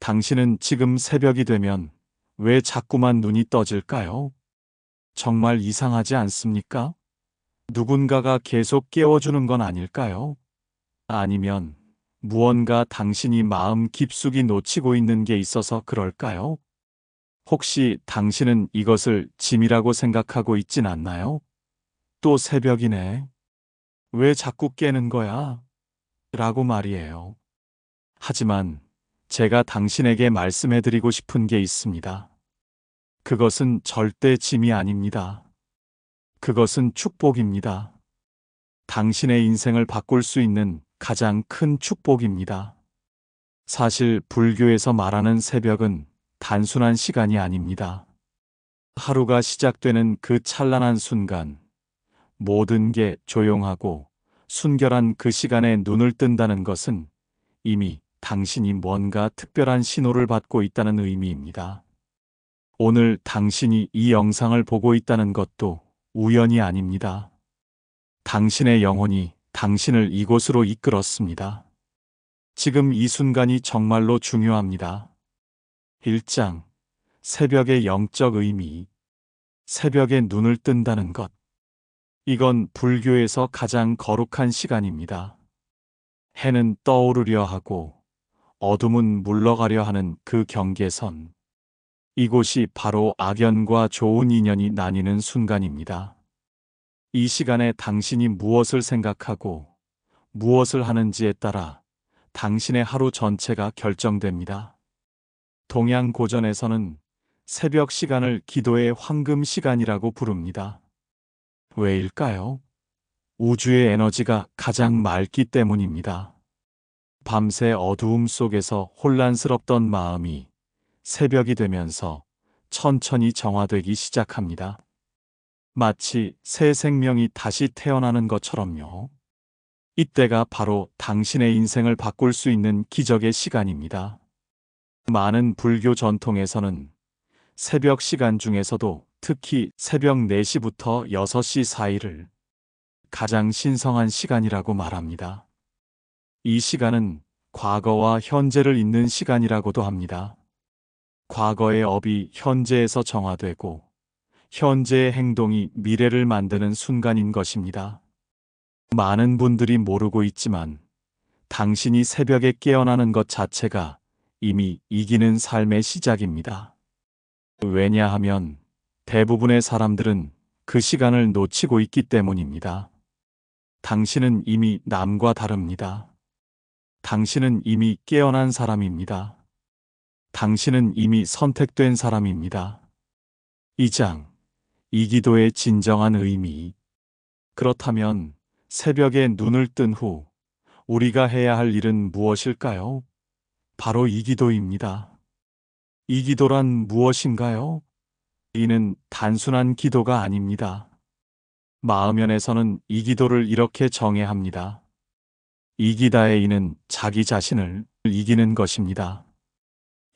당신은 지금 새벽이 되면 왜 자꾸만 눈이 떠질까요? 정말 이상하지 않습니까? 누군가가 계속 깨워주는 건 아닐까요? 아니면 무언가 당신이 마음 깊숙이 놓치고 있는 게 있어서 그럴까요? 혹시 당신은 이것을 짐이라고 생각하고 있진 않나요? 또 새벽이네. 왜 자꾸 깨는 거야? 라고 말이에요. 하지만 제가 당신에게 말씀해드리고 싶은 게 있습니다. 그것은 절대 짐이 아닙니다. 그것은 축복입니다. 당신의 인생을 바꿀 수 있는 가장 큰 축복입니다. 사실 불교에서 말하는 새벽은 단순한 시간이 아닙니다. 하루가 시작되는 그 찬란한 순간, 모든 게 조용하고 순결한 그 시간에 눈을 뜬다는 것은 이미 당신이 뭔가 특별한 신호를 받고 있다는 의미입니다. 오늘 당신이 이 영상을 보고 있다는 것도 우연이 아닙니다. 당신의 영혼이 당신을 이곳으로 이끌었습니다. 지금 이 순간이 정말로 중요합니다. 1장, 새벽의 영적 의미. 새벽에 눈을 뜬다는 것. 이건 불교에서 가장 거룩한 시간입니다. 해는 떠오르려 하고 어둠은 물러가려 하는 그 경계선. 이곳이 바로 악연과 좋은 인연이 나뉘는 순간입니다. 이 시간에 당신이 무엇을 생각하고 무엇을 하는지에 따라 당신의 하루 전체가 결정됩니다. 동양 고전에서는 새벽 시간을 기도의 황금 시간이라고 부릅니다. 왜일까요? 우주의 에너지가 가장 맑기 때문입니다. 밤새 어두움 속에서 혼란스럽던 마음이 새벽이 되면서 천천히 정화되기 시작합니다. 마치 새 생명이 다시 태어나는 것처럼요. 이때가 바로 당신의 인생을 바꿀 수 있는 기적의 시간입니다. 많은 불교 전통에서는 새벽 시간 중에서도 특히 새벽 4시부터 6시 사이를 가장 신성한 시간이라고 말합니다. 이 시간은 과거와 현재를 잇는 시간이라고도 합니다. 과거의 업이 현재에서 정화되고 현재의 행동이 미래를 만드는 순간인 것입니다. 많은 분들이 모르고 있지만 당신이 새벽에 깨어나는 것 자체가 이미 이기는 삶의 시작입니다. 왜냐하면 대부분의 사람들은 그 시간을 놓치고 있기 때문입니다. 당신은 이미 남과 다릅니다. 당신은 이미 깨어난 사람입니다. 당신은 이미 선택된 사람입니다. 2장, 이 기도의 진정한 의미. 그렇다면 새벽에 눈을 뜬 후 우리가 해야 할 일은 무엇일까요? 바로 이 기도입니다. 이 기도란 무엇인가요? 이는 단순한 기도가 아닙니다. 마음연에서는 이 기도를 이렇게 정의합니다. 이기다의 이는 자기 자신을 이기는 것입니다.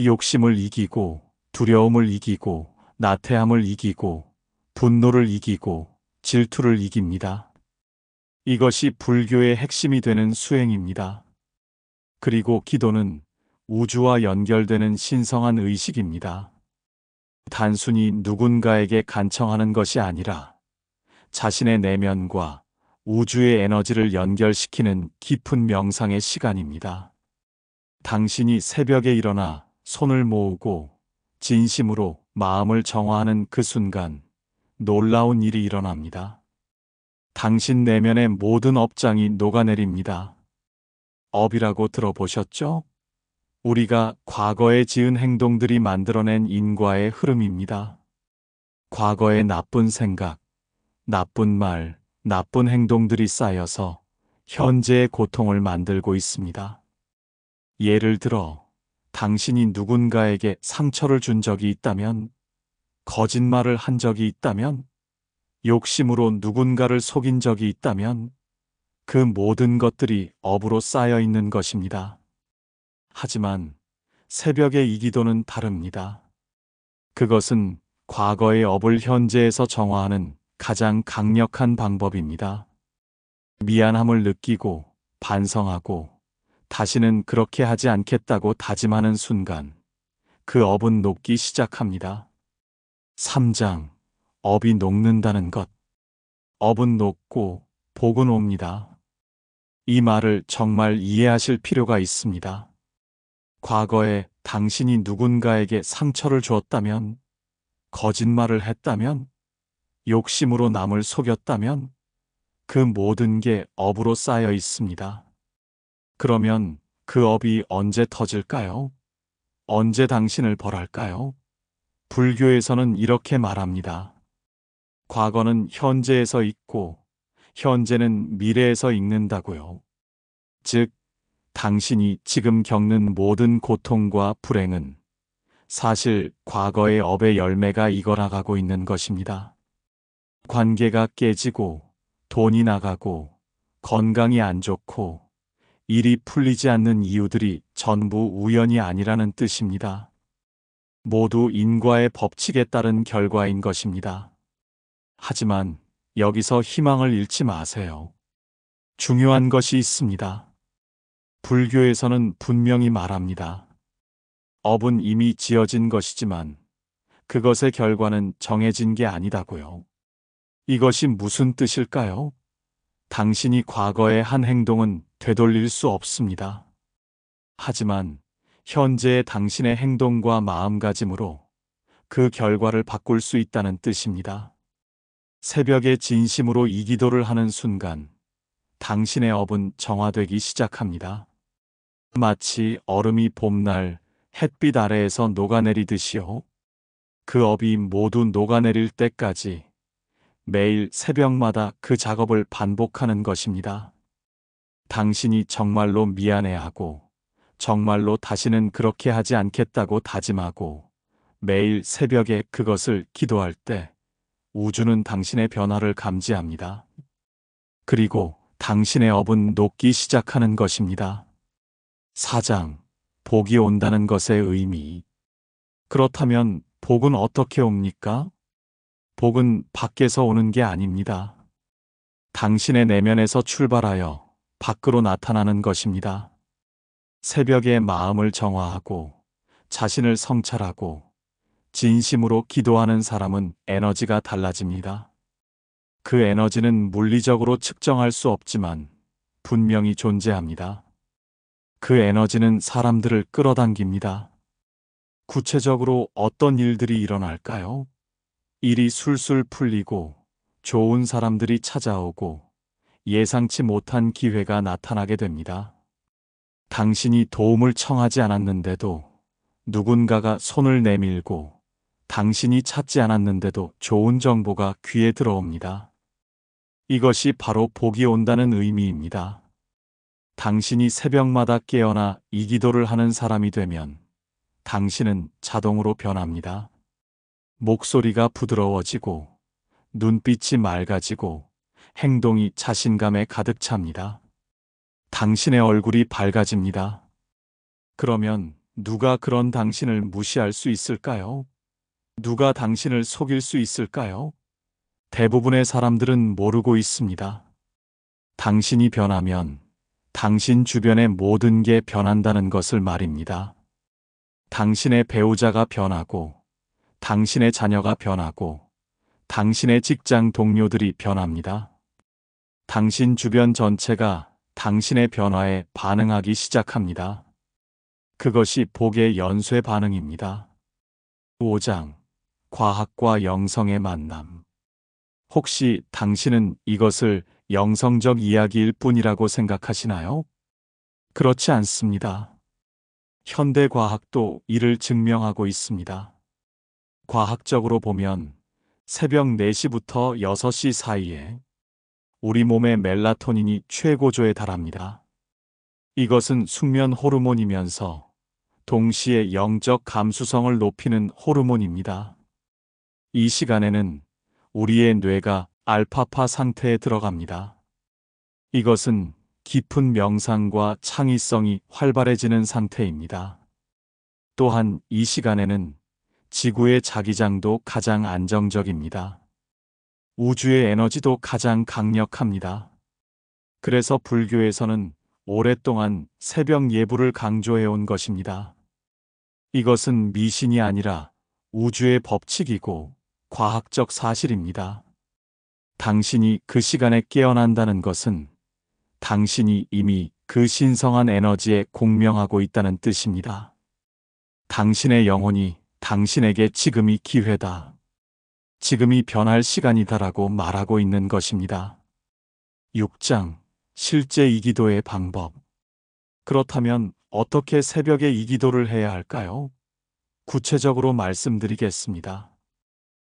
욕심을 이기고, 두려움을 이기고, 나태함을 이기고, 분노를 이기고, 질투를 이깁니다. 이것이 불교의 핵심이 되는 수행입니다. 그리고 기도는 우주와 연결되는 신성한 의식입니다. 단순히 누군가에게 간청하는 것이 아니라 자신의 내면과 우주의 에너지를 연결시키는 깊은 명상의 시간입니다. 당신이 새벽에 일어나 손을 모으고 진심으로 마음을 정화하는 그 순간 놀라운 일이 일어납니다. 당신 내면의 모든 업장이 녹아내립니다. 업이라고 들어보셨죠? 우리가 과거에 지은 행동들이 만들어낸 인과의 흐름입니다. 과거의 나쁜 생각, 나쁜 말, 나쁜 행동들이 쌓여서 현재의 고통을 만들고 있습니다. 예를 들어, 당신이 누군가에게 상처를 준 적이 있다면, 거짓말을 한 적이 있다면, 욕심으로 누군가를 속인 적이 있다면, 그 모든 것들이 업으로 쌓여 있는 것입니다. 하지만 새벽의 이 기도는 다릅니다. 그것은 과거의 업을 현재에서 정화하는 가장 강력한 방법입니다. 미안함을 느끼고 반성하고 다시는 그렇게 하지 않겠다고 다짐하는 순간 그 업은 녹기 시작합니다. 3장. 업이 녹는다는 것. 업은 녹고 복은 옵니다. 이 말을 정말 이해하실 필요가 있습니다. 과거에 당신이 누군가에게 상처를 주었다면, 거짓말을 했다면, 욕심으로 남을 속였다면 그 모든 게 업으로 쌓여 있습니다. 그러면 그 업이 언제 터질까요? 언제 당신을 벌할까요? 불교에서는 이렇게 말합니다. 과거는 현재에서 있고 현재는 미래에서 있는다고요. 즉, 당신이 지금 겪는 모든 고통과 불행은 사실 과거의 업의 열매가 익어나가고 있는 것입니다. 관계가 깨지고 돈이 나가고 건강이 안 좋고 일이 풀리지 않는 이유들이 전부 우연이 아니라는 뜻입니다. 모두 인과의 법칙에 따른 결과인 것입니다. 하지만 여기서 희망을 잃지 마세요. 중요한 것이 있습니다. 불교에서는 분명히 말합니다. 업은 이미 지어진 것이지만 그것의 결과는 정해진 게 아니다고요. 이것이 무슨 뜻일까요? 당신이 과거의 한 행동은 되돌릴 수 없습니다. 하지만 현재의 당신의 행동과 마음가짐으로 그 결과를 바꿀 수 있다는 뜻입니다. 새벽에 진심으로 이 기도를 하는 순간 당신의 업은 정화되기 시작합니다. 마치 얼음이 봄날 햇빛 아래에서 녹아내리듯이요. 그 업이 모두 녹아내릴 때까지 매일 새벽마다 그 작업을 반복하는 것입니다. 당신이 정말로 미안해하고 정말로 다시는 그렇게 하지 않겠다고 다짐하고 매일 새벽에 그것을 기도할 때 우주는 당신의 변화를 감지합니다. 그리고 당신의 업은 녹기 시작하는 것입니다. 4장. 복이 온다는 것의 의미. 그렇다면 복은 어떻게 옵니까? 복은 밖에서 오는 게 아닙니다. 당신의 내면에서 출발하여 밖으로 나타나는 것입니다. 새벽에 마음을 정화하고 자신을 성찰하고 진심으로 기도하는 사람은 에너지가 달라집니다. 그 에너지는 물리적으로 측정할 수 없지만 분명히 존재합니다. 그 에너지는 사람들을 끌어당깁니다. 구체적으로 어떤 일들이 일어날까요? 일이 술술 풀리고 좋은 사람들이 찾아오고 예상치 못한 기회가 나타나게 됩니다. 당신이 도움을 청하지 않았는데도 누군가가 손을 내밀고 당신이 찾지 않았는데도 좋은 정보가 귀에 들어옵니다. 이것이 바로 복이 온다는 의미입니다. 당신이 새벽마다 깨어나 이 기도를 하는 사람이 되면 당신은 자동으로 변합니다. 목소리가 부드러워지고 눈빛이 맑아지고 행동이 자신감에 가득 찹니다. 당신의 얼굴이 밝아집니다. 그러면 누가 그런 당신을 무시할 수 있을까요? 누가 당신을 속일 수 있을까요? 대부분의 사람들은 모르고 있습니다. 당신이 변하면 당신 주변의 모든 게 변한다는 것을 말입니다. 당신의 배우자가 변하고, 당신의 자녀가 변하고, 당신의 직장 동료들이 변합니다. 당신 주변 전체가 당신의 변화에 반응하기 시작합니다. 그것이 복의 연쇄 반응입니다. 5장. 과학과 영성의 만남. 혹시 당신은 이것을 영성적 이야기일 뿐이라고 생각하시나요? 그렇지 않습니다. 현대 과학도 이를 증명하고 있습니다. 과학적으로 보면 새벽 4시부터 6시 사이에 우리 몸의 멜라토닌이 최고조에 달합니다. 이것은 숙면 호르몬이면서 동시에 영적 감수성을 높이는 호르몬입니다. 이 시간에는 우리의 뇌가 알파파 상태에 들어갑니다. 이것은 깊은 명상과 창의성이 활발해지는 상태입니다. 또한 이 시간에는 지구의 자기장도 가장 안정적입니다. 우주의 에너지도 가장 강력합니다. 그래서 불교에서는 오랫동안 새벽 예불을 강조해온 것입니다. 이것은 미신이 아니라 우주의 법칙이고 과학적 사실입니다. 당신이 그 시간에 깨어난다는 것은 당신이 이미 그 신성한 에너지에 공명하고 있다는 뜻입니다. 당신의 영혼이 당신에게 지금이 기회다. 지금이 변할 시간이다라고 말하고 있는 것입니다. 6장 실제 이기도의 방법. 그렇다면 어떻게 새벽에 이기도를 해야 할까요? 구체적으로 말씀드리겠습니다.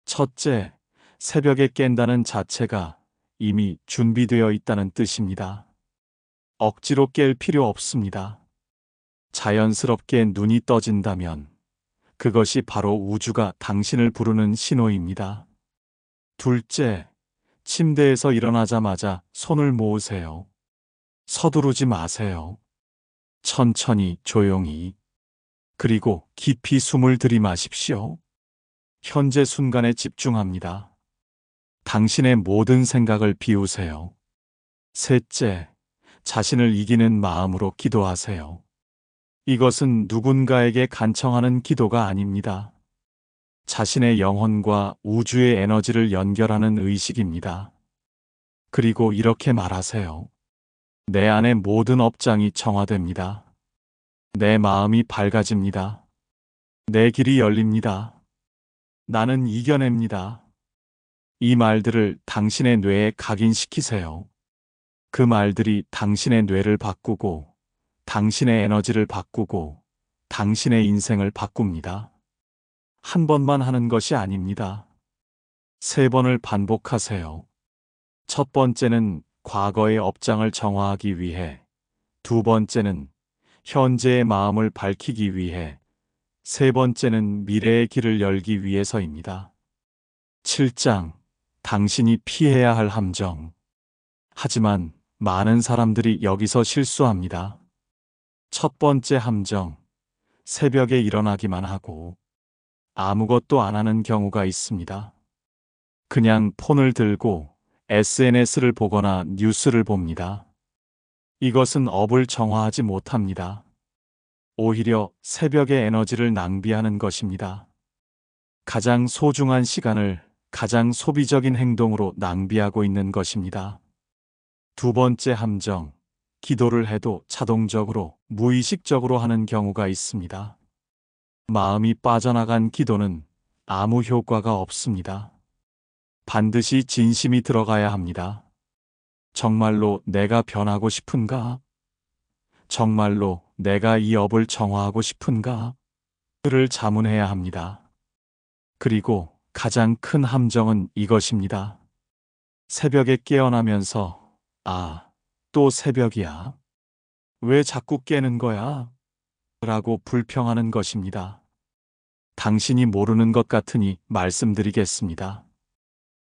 첫째, 새벽에 깬다는 자체가 이미 준비되어 있다는 뜻입니다. 억지로 깰 필요 없습니다. 자연스럽게 눈이 떠진다면 그것이 바로 우주가 당신을 부르는 신호입니다. 둘째, 침대에서 일어나자마자 손을 모으세요. 서두르지 마세요. 천천히 조용히. 그리고 깊이 숨을 들이마십시오. 현재 순간에 집중합니다. 당신의 모든 생각을 비우세요. 셋째, 자신을 이기는 마음으로 기도하세요. 이것은 누군가에게 간청하는 기도가 아닙니다. 자신의 영혼과 우주의 에너지를 연결하는 의식입니다. 그리고 이렇게 말하세요. 내 안의 모든 업장이 정화됩니다. 내 마음이 밝아집니다. 내 길이 열립니다. 나는 이겨냅니다. 이 말들을 당신의 뇌에 각인시키세요. 그 말들이 당신의 뇌를 바꾸고 당신의 에너지를 바꾸고 당신의 인생을 바꿉니다. 한 번만 하는 것이 아닙니다. 3번을 반복하세요. 첫 번째는 과거의 업장을 정화하기 위해, 두 번째는 현재의 마음을 밝히기 위해, 세 번째는 미래의 길을 열기 위해서입니다. 7장 당신이 피해야 할 함정. 하지만 많은 사람들이 여기서 실수합니다. 첫 번째 함정, 새벽에 일어나기만 하고 아무것도 안 하는 경우가 있습니다. 그냥 폰을 들고 SNS를 보거나 뉴스를 봅니다. 이것은 업을 정화하지 못합니다. 오히려 새벽의 에너지를 낭비하는 것입니다. 가장 소중한 시간을 가장 소비적인 행동으로 낭비하고 있는 것입니다. 두 번째 함정, 기도를 해도 자동적으로, 무의식적으로 하는 경우가 있습니다. 마음이 빠져나간 기도는 아무 효과가 없습니다. 반드시 진심이 들어가야 합니다. 정말로 내가 변하고 싶은가? 정말로 내가 이 업을 정화하고 싶은가? 를 자문해야 합니다. 그리고 가장 큰 함정은 이것입니다. 새벽에 깨어나면서 또 새벽이야. 왜 자꾸 깨는 거야? 라고 불평하는 것입니다. 당신이 모르는 것 같으니 말씀드리겠습니다.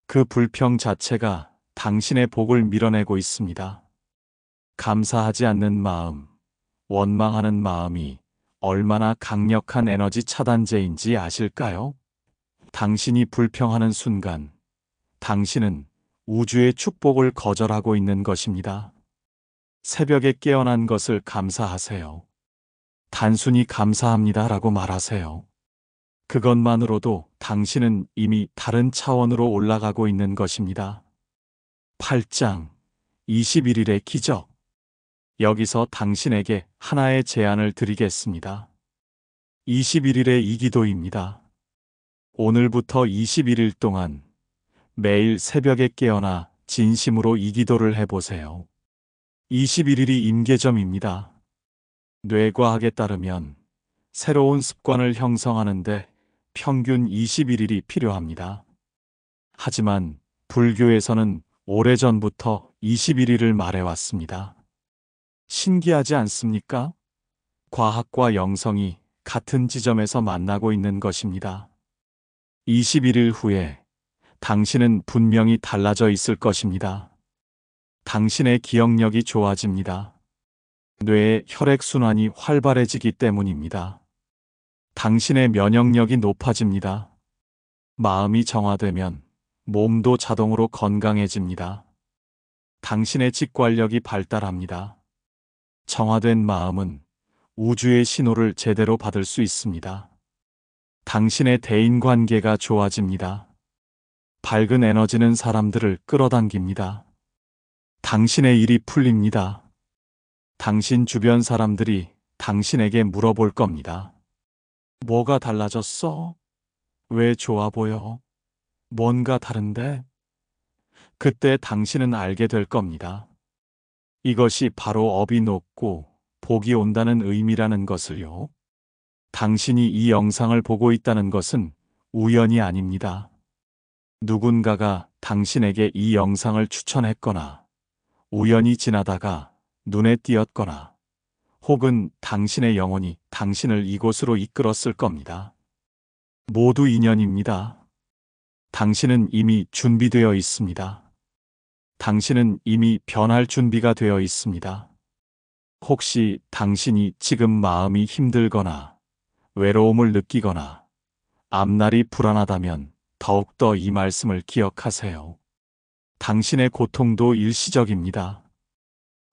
그 불평 자체가 당신의 복을 밀어내고 있습니다. 감사하지 않는 마음, 원망하는 마음이 얼마나 강력한 에너지 차단제인지 아실까요? 당신이 불평하는 순간, 당신은 우주의 축복을 거절하고 있는 것입니다. 새벽에 깨어난 것을 감사하세요. 단순히 감사합니다라고 말하세요. 그것만으로도 당신은 이미 다른 차원으로 올라가고 있는 것입니다. 8장 21일의 기적. 여기서 당신에게 하나의 제안을 드리겠습니다. 21일의 이기도입니다. 오늘부터 21일 동안 매일 새벽에 깨어나 진심으로 이기도를 해보세요. 21일이 임계점입니다. 뇌과학에 따르면 새로운 습관을 형성하는데 평균 21일이 필요합니다. 하지만 불교에서는 오래전부터 21일을 말해왔습니다. 신기하지 않습니까? 과학과 영성이 같은 지점에서 만나고 있는 것입니다. 21일 후에 당신은 분명히 달라져 있을 것입니다. 당신의 기억력이 좋아집니다. 뇌의 혈액순환이 활발해지기 때문입니다. 당신의 면역력이 높아집니다. 마음이 정화되면 몸도 자동으로 건강해집니다. 당신의 직관력이 발달합니다. 정화된 마음은 우주의 신호를 제대로 받을 수 있습니다. 당신의 대인관계가 좋아집니다. 밝은 에너지는 사람들을 끌어당깁니다. 당신의 일이 풀립니다. 당신 주변 사람들이 당신에게 물어볼 겁니다. 뭐가 달라졌어? 왜 좋아 보여? 뭔가 다른데? 그때 당신은 알게 될 겁니다. 이것이 바로 업이 높고 복이 온다는 의미라는 것을요. 당신이 이 영상을 보고 있다는 것은 우연이 아닙니다. 누군가가 당신에게 이 영상을 추천했거나, 우연히 지나다가 눈에 띄었거나, 혹은 당신의 영혼이 당신을 이곳으로 이끌었을 겁니다. 모두 인연입니다. 당신은 이미 준비되어 있습니다. 당신은 이미 변할 준비가 되어 있습니다. 혹시 당신이 지금 마음이 힘들거나 외로움을 느끼거나 앞날이 불안하다면 더욱더 이 말씀을 기억하세요. 당신의 고통도 일시적입니다.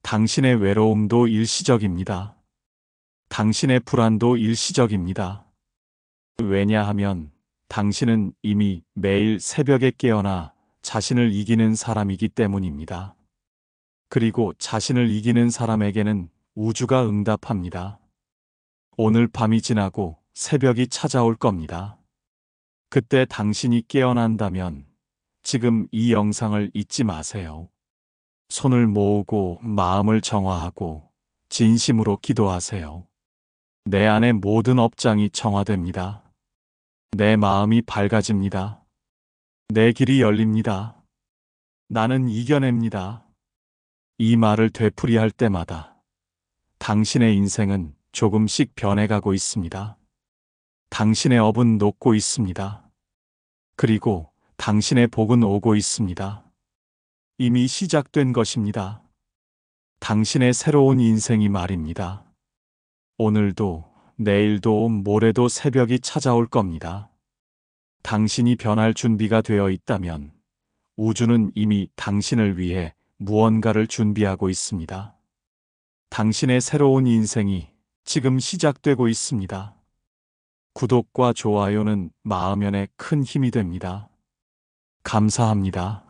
당신의 외로움도 일시적입니다. 당신의 불안도 일시적입니다. 왜냐하면 당신은 이미 매일 새벽에 깨어나 자신을 이기는 사람이기 때문입니다. 그리고 자신을 이기는 사람에게는 우주가 응답합니다. 오늘 밤이 지나고 새벽이 찾아올 겁니다. 그때 당신이 깨어난다면 지금 이 영상을 잊지 마세요. 손을 모으고 마음을 정화하고 진심으로 기도하세요. 내 안의 모든 업장이 정화됩니다. 내 마음이 밝아집니다. 내 길이 열립니다. 나는 이겨냅니다. 이 말을 되풀이할 때마다 당신의 인생은 조금씩 변해가고 있습니다. 당신의 업은 녹고 있습니다. 그리고 당신의 복은 오고 있습니다. 이미 시작된 것입니다. 당신의 새로운 인생이 말입니다. 오늘도, 내일도, 모레도 새벽이 찾아올 겁니다. 당신이 변할 준비가 되어 있다면 우주는 이미 당신을 위해 무언가를 준비하고 있습니다. 당신의 새로운 인생이 지금 시작되고 있습니다. 구독과 좋아요는 마음연에 큰 힘이 됩니다. 감사합니다.